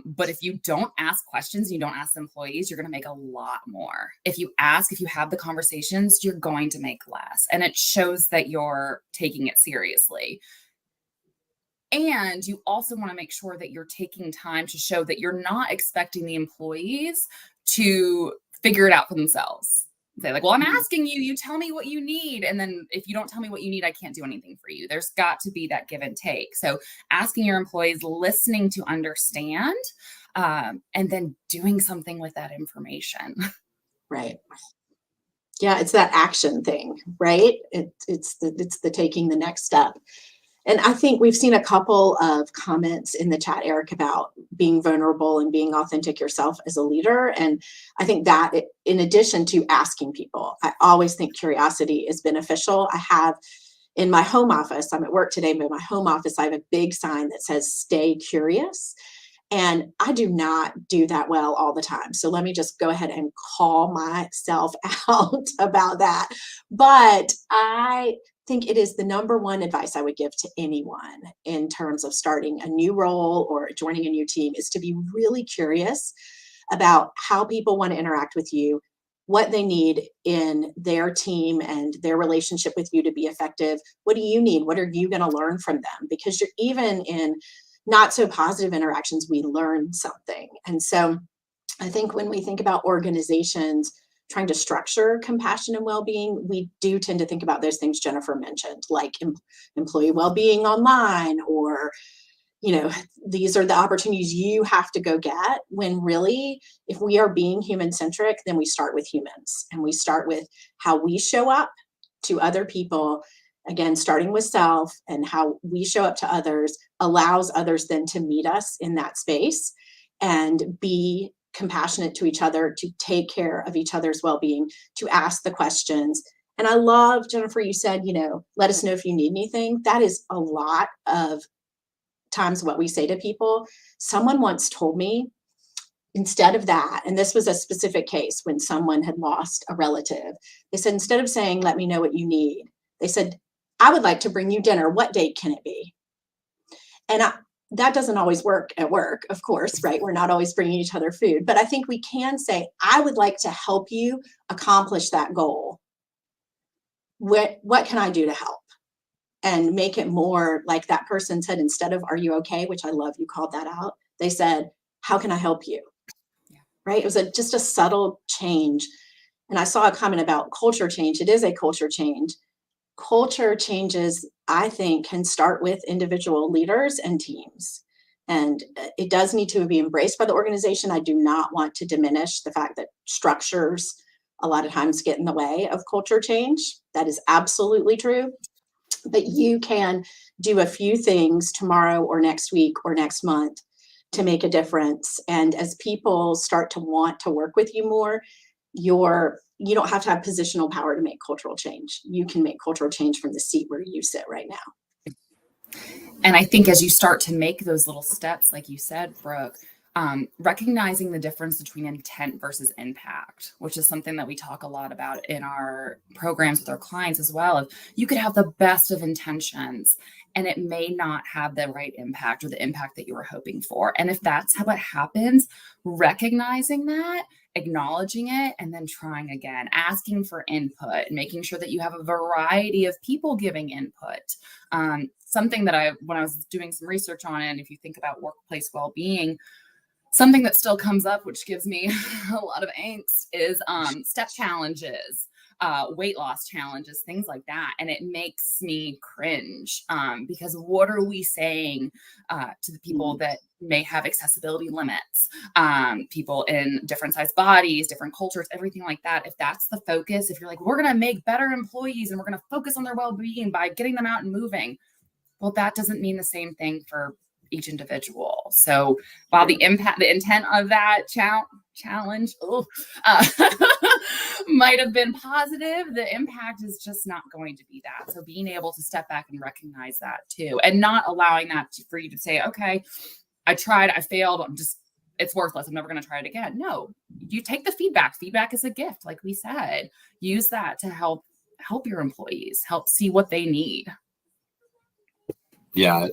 But if you don't ask questions, you don't ask the employees, you're going to make a lot more. If you ask, if you have the conversations, you're going to make less. And it shows that you're taking it seriously. And you also want to make sure that you're taking time to show that you're not expecting the employees to figure it out for themselves. Say like, well, I'm asking you, you tell me what you need. And then if you don't tell me what you need, I can't do anything for you. There's got to be that give and take. So asking your employees, listening to understand, and then doing something with that information. Right. Yeah, it's that action thing, right? It's the taking the next step. And I think we've seen a couple of comments in the chat, Eric, about being vulnerable and being authentic yourself as a leader. And I think that in addition to asking people, I always think curiosity is beneficial. I have in my home office, I'm at work today, but in my home office, I have a big sign that says, stay curious. And I do not do that well all the time. So let me just go ahead and call myself out about that. But I think it is the number one advice I would give to anyone in terms of starting a new role or joining a new team is to be really curious about how people want to interact with you, what they need in their team and their relationship with you to be effective. What do you need? What are you going to learn from them? Because you're even in not so positive interactions, we learn something. And so I think when we think about organizations trying to structure compassion and well-being, we do tend to think about those things Jennifer mentioned, like employee well-being online, or, these are the opportunities you have to go get, when really, if we are being human-centric, then we start with humans and we start with how we show up to other people. Again, starting with self, and how we show up to others allows others then to meet us in that space and be compassionate to each other, to take care of each other's well-being, to ask the questions. And I love, Jennifer, you said, let us know if you need anything. That is a lot of times what we say to people. Someone once told me, instead of that, and this was a specific case when someone had lost a relative, they said, instead of saying, let me know what you need, they said, I would like to bring you dinner. What date can it be? And that doesn't always work at work, of course, right? We're not always bringing each other food, but I think we can say, I would like to help you accomplish that goal. What can I do to help? And make it more like that person said, instead of, are you okay? Which I love, you called that out. They said, how can I help you? Yeah. Right? It was just a subtle change. And I saw a comment about culture change. It is a culture change. Culture changes, I think, can start with individual leaders and teams. And it does need to be embraced by the organization. I do not want to diminish the fact that structures a lot of times get in the way of culture change. That is absolutely true. But you can do a few things tomorrow or next week or next month to make a difference. And as people start to want to work with you more, you don't have to have positional power to make cultural change. You can make cultural change from the seat where you sit right now. And I think as you start to make those little steps, like you said, Brooke, recognizing the difference between intent versus impact, which is something that we talk a lot about in our programs with our clients as well. You could have the best of intentions and it may not have the right impact or the impact that you were hoping for. And if that's what happens, recognizing that, acknowledging it, and then trying again, asking for input, making sure that you have a variety of people giving input. Something that when I was doing some research on it, and if you think about workplace well-being, something that still comes up, which gives me a lot of angst, is step challenges, weight loss challenges, things like that. And it makes me cringe because what are we saying to the people that may have accessibility limits, people in different size bodies, different cultures, everything like that? If that's the focus, if you're like, we're going to make better employees and we're going to focus on their well-being by getting them out and moving, well, that doesn't mean the same thing for each individual. So while the intent of that challenge might have been positive, the impact is just not going to be that. So being able to step back and recognize that too, and not allowing that for you to say, okay, I tried, I failed, it's worthless, I'm never going to try it again. No, you take the feedback. Feedback is a gift, like we said. Use that to help your employees, help see what they need. Yeah,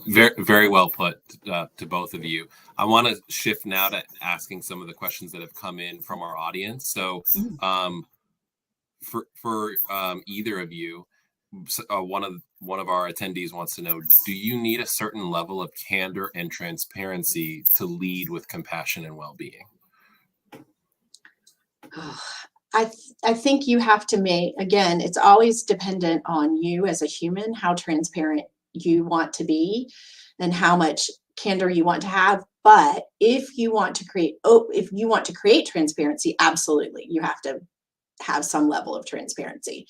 very, very well put to both of you. I want to shift now to asking some of the questions that have come in from our audience. So for either of you, one of our attendees wants to know, do you need a certain level of candor and transparency to lead with compassion and well-being? I think you have to make, again, it's always dependent on you as a human, how transparent you want to be and how much candor you want to have. But if you want to create transparency, absolutely, you have to have some level of transparency.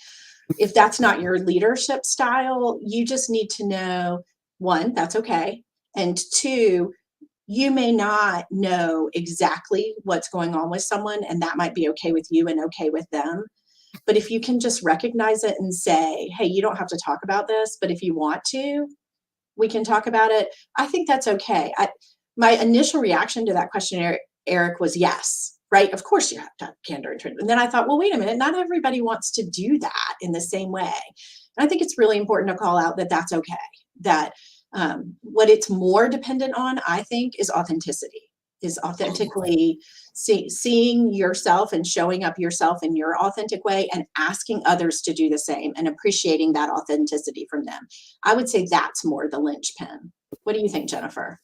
If that's not your leadership style, you just need to know, one, that's okay. And two, you may not know exactly what's going on with someone, and that might be okay with you and okay with them. But if you can just recognize it and say, hey, you don't have to talk about this, but if you want to, we can talk about it. I think that's okay. My initial reaction to that question, Eric, was yes, right? Of course you have to have candor and truth. And then I thought, well, wait a minute, not everybody wants to do that in the same way. And I think it's really important to call out that that's okay, that what it's more dependent on, I think, is authenticity, is authentically seeing yourself and showing up yourself in your authentic way and asking others to do the same and appreciating that authenticity from them. I would say that's more the linchpin. What do you think, Jennifer?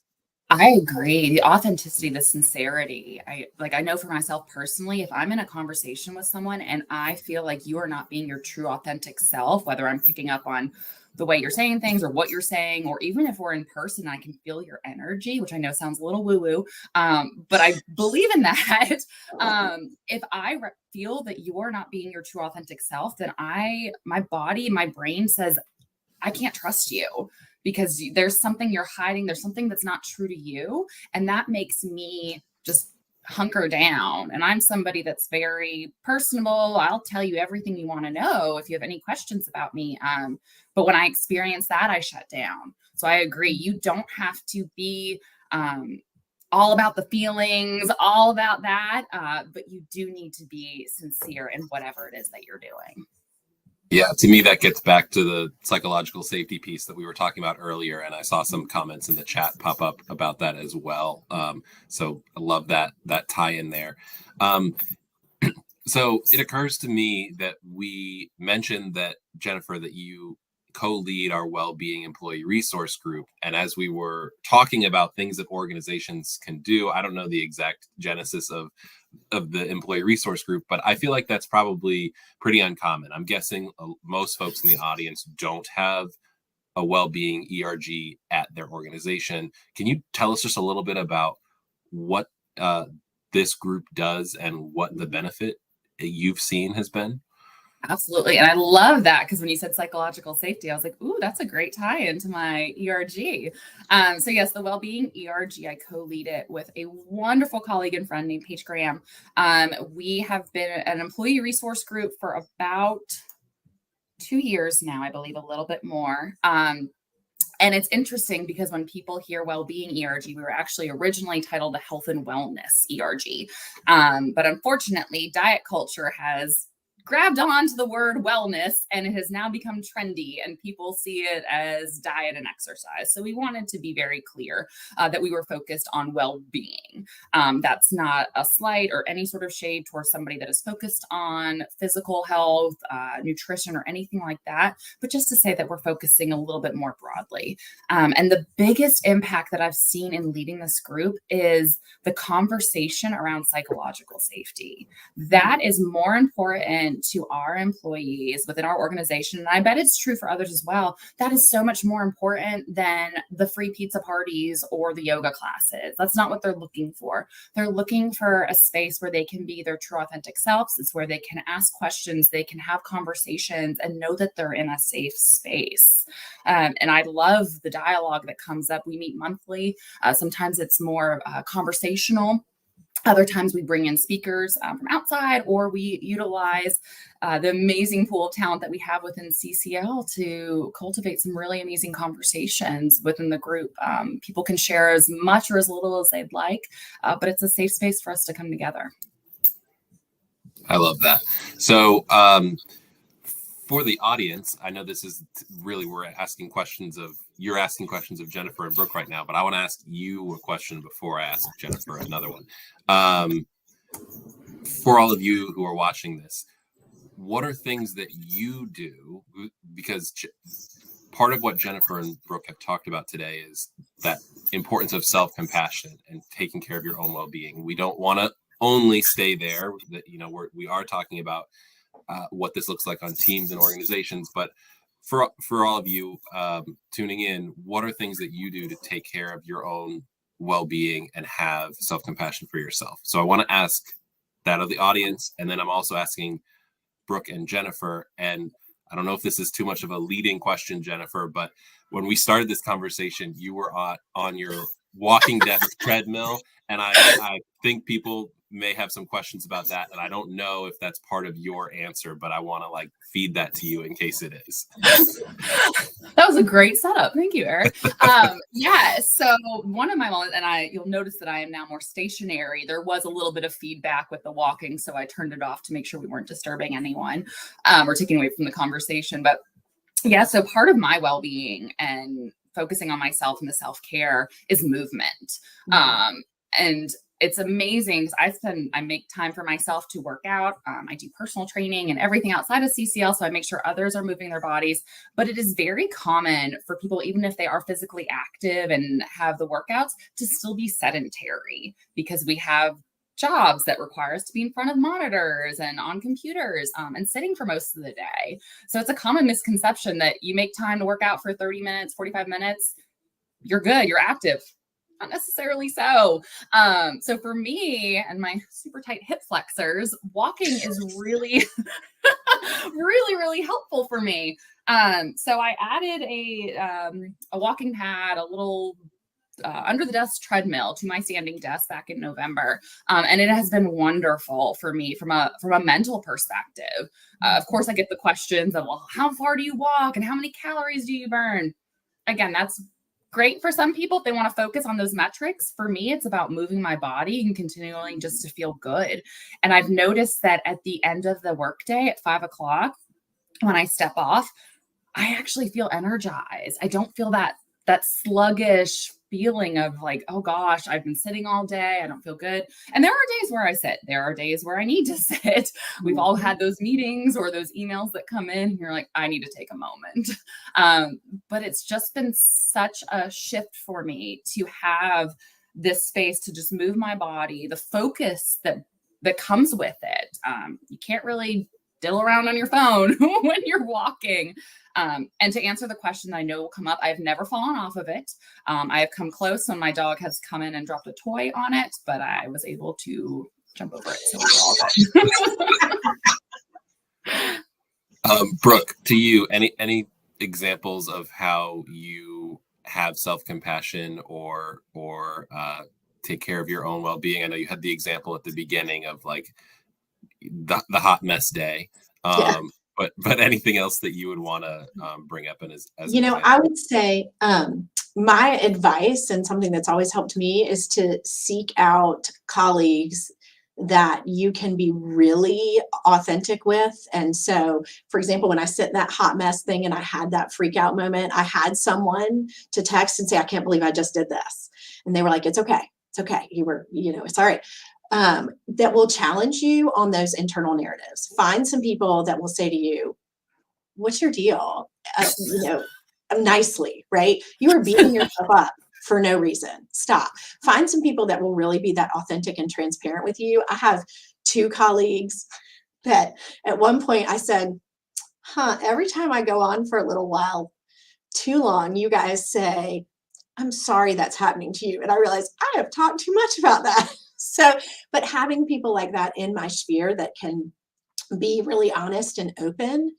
I agree. The authenticity, the sincerity. I know for myself personally, if I'm in a conversation with someone and I feel like you are not being your true authentic self, whether I'm picking up on the way you're saying things or what you're saying, or even if we're in person, I can feel your energy, which I know sounds a little woo-woo, but I believe in that. If I feel that you are not being your true authentic self, then my body, my brain says, I can't trust you because there's something you're hiding. There's something that's not true to you. And that makes me just hunker down. And I'm somebody that's very personable. I'll tell you everything you want to know if you have any questions about me. But when I experience that, I shut down. So I agree. You don't have to be all about the feelings, all about that. But you do need to be sincere in whatever it is that you're doing. Yeah, to me, that gets back to the psychological safety piece that we were talking about earlier. And I saw some comments in the chat pop up about that as well. So I love that tie in there. So it occurs to me that we mentioned that, Jennifer, that you co-lead our well-being employee resource group. And as we were talking about things that organizations can do, I don't know the exact genesis of the employee resource group, but I feel like that's probably pretty uncommon. I'm guessing most folks in the audience don't have a well-being ERG at their organization. Can you tell us just a little bit about what this group does and what the benefit you've seen has been? Absolutely. And I love that because when you said psychological safety, I was like, ooh, that's a great tie into my ERG. So yes, the Wellbeing ERG, I co-lead it with a wonderful colleague and friend named Paige Graham. We have been an employee resource group for about 2 years now, I believe, a little bit more. And it's interesting because when people hear Wellbeing ERG, we were actually originally titled the Health and Wellness ERG. But unfortunately, diet culture has grabbed on to the word wellness and it has now become trendy and people see it as diet and exercise. So we wanted to be very clear that we were focused on well-being. That's not a slight or any sort of shade towards somebody that is focused on physical health, nutrition, or anything like that, but just to say that we're focusing a little bit more broadly. And the biggest impact that I've seen in leading this group is the conversation around psychological safety. That is more important to our employees within our organization. And I bet it's true for others as well. That is so much more important than the free pizza parties or the yoga classes. That's not what they're looking for. They're looking for a space where they can be their true authentic selves. It's where they can ask questions, they can have conversations and know that they're in a safe space. And I love the dialogue that comes up. We meet monthly. Sometimes it's more conversational. Other times we bring in speakers from outside, or we utilize the amazing pool of talent that we have within CCL to cultivate some really amazing conversations within the group. People can share as much or as little as they'd like, but it's a safe space for us to come together. I love that. So for the audience, I know this is really, you're asking questions of Jennifer and Brooke right now, but I want to ask you a question before I ask Jennifer another one. For all of you who are watching this, what are things that you do? Because part of what Jennifer and Brooke have talked about today is that importance of self-compassion and taking care of your own well-being. We don't want to only stay there. That, you know, we are talking about what this looks like on teams and organizations, but for all of you tuning in, what are things that you do to take care of your own well-being and have self-compassion for yourself? So I want to ask that of the audience, and then I'm also asking Brooke and Jennifer. And I don't know if this is too much of a leading question, Jennifer, but when we started this conversation, you were on your walking desk treadmill, and I think people may have some questions about that, and I don't know if that's part of your answer, but I want to like feed that to you in case it is. That was a great setup. Thank you, Eric. Yeah. So one of my moments, and you'll notice that I am now more stationary. There was a little bit of feedback with the walking, so I turned it off to make sure we weren't disturbing anyone or taking away from the conversation. But yeah, so part of my well-being and focusing on myself and the self-care is movement. And it's amazing because I make time for myself to work out. I do personal training and everything outside of CCL. So I make sure others are moving their bodies, but it is very common for people, even if they are physically active and have the workouts, to still be sedentary because we have jobs that require us to be in front of monitors and on computers and sitting for most of the day. So it's a common misconception that you make time to work out for 30 minutes, 45 minutes, you're good, you're active. Not necessarily so. So for me and my super tight hip flexors, walking is really, really helpful for me. So I added a walking pad, a little under the desk treadmill to my standing desk back in November. And it has been wonderful for me from a mental perspective. Of course, I get the questions of, well, how far do you walk and how many calories do you burn? Again, that's great for some people if they want to focus on those metrics. For me, it's about moving my body and continuing just to feel good. And I've noticed that at the end of the workday at 5 o'clock, when I step off, I actually feel energized. I don't feel that sluggish feeling of like, oh gosh, I've been sitting all day, I don't feel good. And there are days where I sit, there are days where I need to sit. We've all had those meetings or those emails that come in and you're like, I need to take a moment. But it's just been such a shift for me to have this space to just move my body, the focus that comes with it. You can't really diddle around on your phone when you're walking. And to answer the question that I know will come up, I've never fallen off of it. I have come close when my dog has come in and dropped a toy on it, but I was able to jump over it. So we're all good. Brooke, to you, any examples of how you have self-compassion or take care of your own well-being? I know you had the example at the beginning of like the hot mess day. Yeah. But anything else that you would want to bring up as I would say my advice and something that's always helped me is to seek out colleagues that you can be really authentic with. And so, for example, when I sent that hot mess thing and I had that freak out moment, I had someone to text and say, I can't believe I just did this. And they were like, it's okay. It's okay. It's all right. That will challenge you on those internal narratives. Find some people that will say to you, what's your deal? Nicely, right? You are beating yourself up for no reason. Stop. Find some people that will really be that authentic and transparent with you. I have 2 colleagues that at one point I said, every time I go on for a little while too long, you guys say, I'm sorry that's happening to you. And I realized I have talked too much about that. So, but having people like that in my sphere that can be really honest and open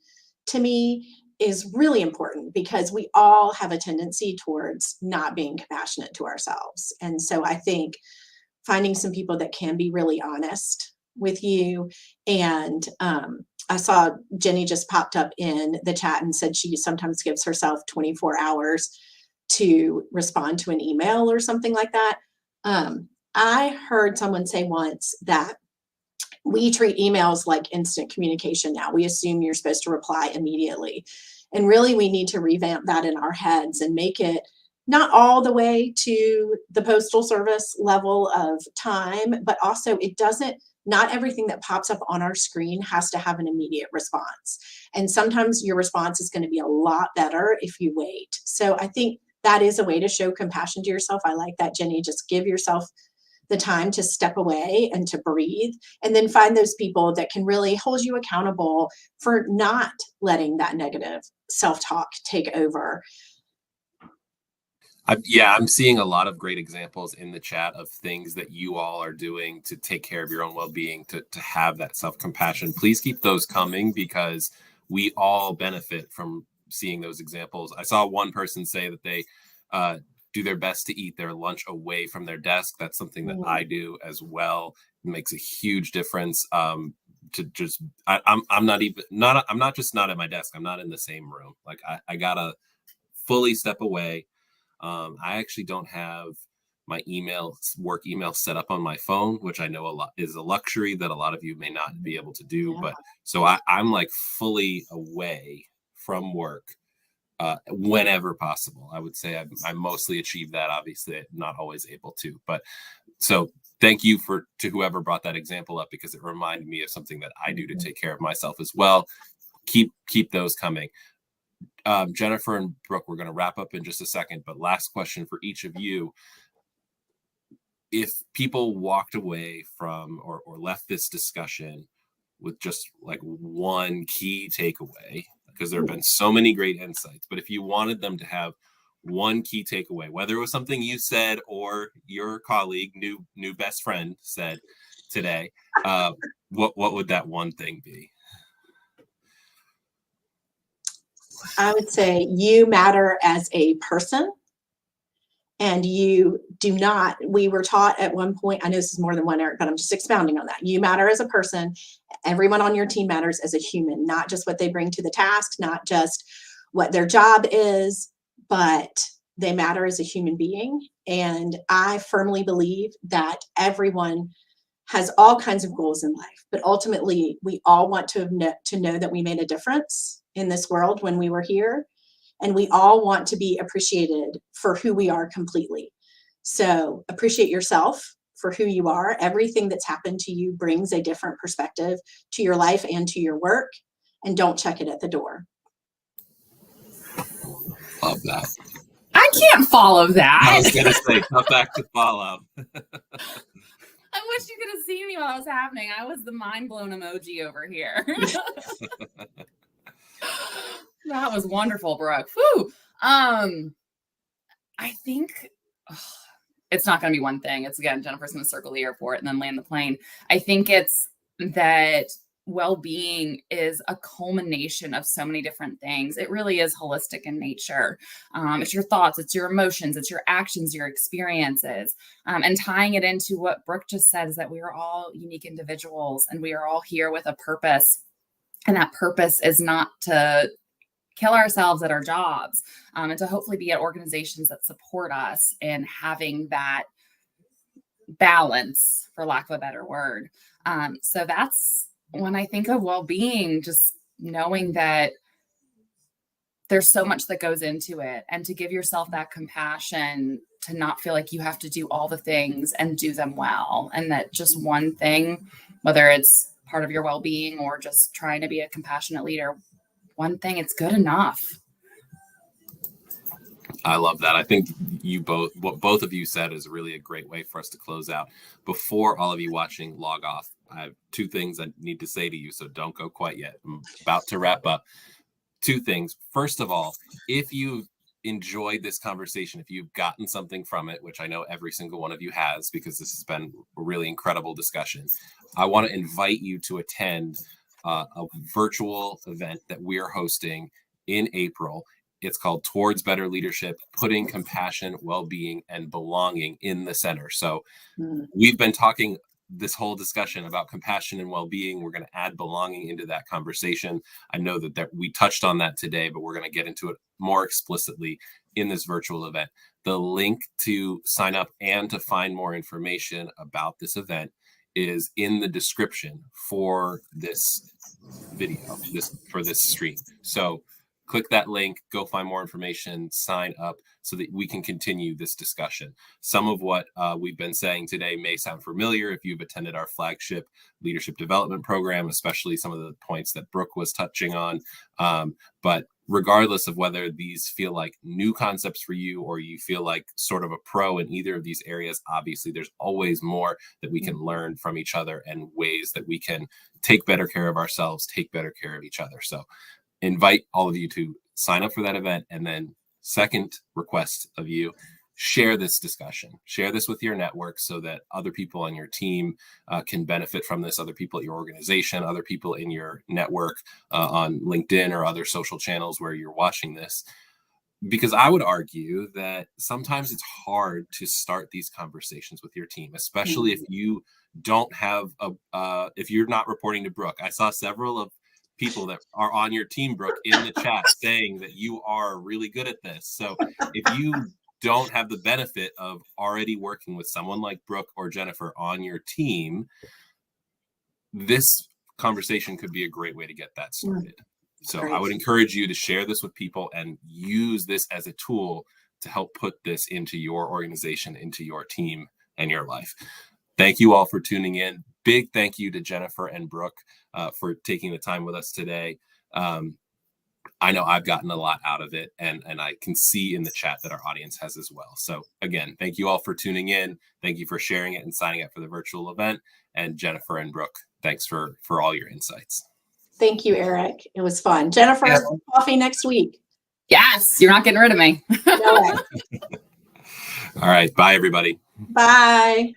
to me is really important because we all have a tendency towards not being compassionate to ourselves. And so I think finding some people that can be really honest with you. And I saw Jenny just popped up in the chat and said she sometimes gives herself 24 hours to respond to an email or something like that. I heard someone say once that we treat emails like instant communication now. We assume you're supposed to reply immediately. And really, we need to revamp that in our heads and make it not all the way to the postal service level of time, but also it doesn't not everything that pops up on our screen has to have an immediate response. And sometimes your response is going to be a lot better if you wait. So I think that is a way to show compassion to yourself. I like that, Jenny. Just give yourself the time to step away and to breathe, and then find those people that can really hold you accountable for not letting that negative self-talk take over. I'm seeing a lot of great examples in the chat of things that you all are doing to take care of your own well-being, to have that self-compassion. Please keep those coming, because we all benefit from seeing those examples. I saw one person say that they do their best to eat their lunch away from their desk. That's something that I do as well. It makes a huge difference. I'm not just not at my desk. I'm not in the same room. Like I gotta fully step away. I actually don't have my work email set up on my phone, which I know is a luxury that a lot of you may not be able to do. Yeah. But so I'm like fully away from work whenever possible. I would say I mostly achieve that. Obviously, I'm not always able to. But so thank you to whoever brought that example up, because it reminded me of something that I do to take care of myself as well. Keep those coming. Jennifer and Brooke, we're going to wrap up in just a second, but last question for each of you. If people walked away from or left this discussion with just like one key takeaway, because there have been so many great insights, but if you wanted them to have one key takeaway, whether it was something you said or your colleague, new best friend said today, what would that one thing be? I would say you matter as a person, and you do not, we were taught at one point, I know this is more than one, Eric, but I'm just expounding on that. You matter as a person. Everyone on your team matters as a human, not just what they bring to the task, not just what their job is, but they matter as a human being. And I firmly believe that everyone has all kinds of goals in life, but ultimately we all want to know that we made a difference in this world when we were here. And we all want to be appreciated for who we are completely. So appreciate yourself for who you are. Everything that's happened to you brings a different perspective to your life and to your work. And don't check it at the door. Love that. I can't follow that. I was going to say, come back to follow. I wish you could have seen me while it was happening. I was the mind blown emoji over here. That was wonderful, Brooke. Whew. I think it's not going to be one thing. It's, again, Jennifer's going to circle the airport and then land the plane. I think it's that well-being is a culmination of so many different things. It really is holistic in nature. It's your thoughts, it's your emotions, it's your actions, your experiences. And tying it into what Brooke just said is that we are all unique individuals, and we are all here with a purpose. And that purpose is not to kill ourselves at our jobs, and to hopefully be at organizations that support us in having that balance, for lack of a better word. So that's when I think of well-being, just knowing that there's so much that goes into it, and to give yourself that compassion to not feel like you have to do all the things and do them well. And that just one thing, whether it's part of your well-being or just trying to be a compassionate leader, one thing, it's good enough. I love that. I think what both of you said is really a great way for us to close out. Before all of you watching log off, I have two things I need to say to you, so don't go quite yet. I'm about to wrap up. Two things. First of all, if you enjoyed this conversation, if you've gotten something from it, which I know every single one of you has, because this has been a really incredible discussion, I want to invite you to attend a virtual event that we're hosting in April. It's called Towards Better Leadership, Putting Compassion, Wellbeing, and Belonging in the Center. So we've been talking this whole discussion about compassion and well-being. We're going to add belonging into that conversation. I know that we touched on that today, but we're going to get into it more explicitly in this virtual event. The link to sign up and to find more information about this event is in the description for this video, for this stream. So click that link, go find more information, sign up so that we can continue this discussion. Some of what we've been saying today may sound familiar if you've attended our flagship leadership development program, especially some of the points that Brooke was touching on. But regardless of whether these feel like new concepts for you or you feel like sort of a pro in either of these areas, obviously there's always more that we can learn from each other and ways that we can take better care of ourselves, take better care of each other. So invite all of you to sign up for that event. And then second request of you, share this discussion, share this with your network so that other people on your team can benefit from this, other people at your organization, other people in your network on LinkedIn or other social channels where you're watching this. Because I would argue that sometimes it's hard to start these conversations with your team, especially if you don't have if you're not reporting to Brooke. I saw several of people that are on your team, Brooke, in the chat saying that you are really good at this. So if you don't have the benefit of already working with someone like Brooke or Jennifer on your team, this conversation could be a great way to get that started. So Great. I would encourage you to share this with people and use this as a tool to help put this into your organization, into your team and your life. Thank you all for tuning in. Big thank you to Jennifer and Brooke for taking the time with us today. I know I've gotten a lot out of it, and I can see in the chat that our audience has as well. So again, thank you all for tuning in. Thank you for sharing it and signing up for the virtual event. And Jennifer and Brooke, thanks for all your insights. Thank you, Eric. It was fun. Jennifer, coffee next week. Yes, you're not getting rid of me. No way. All right. Bye, everybody. Bye.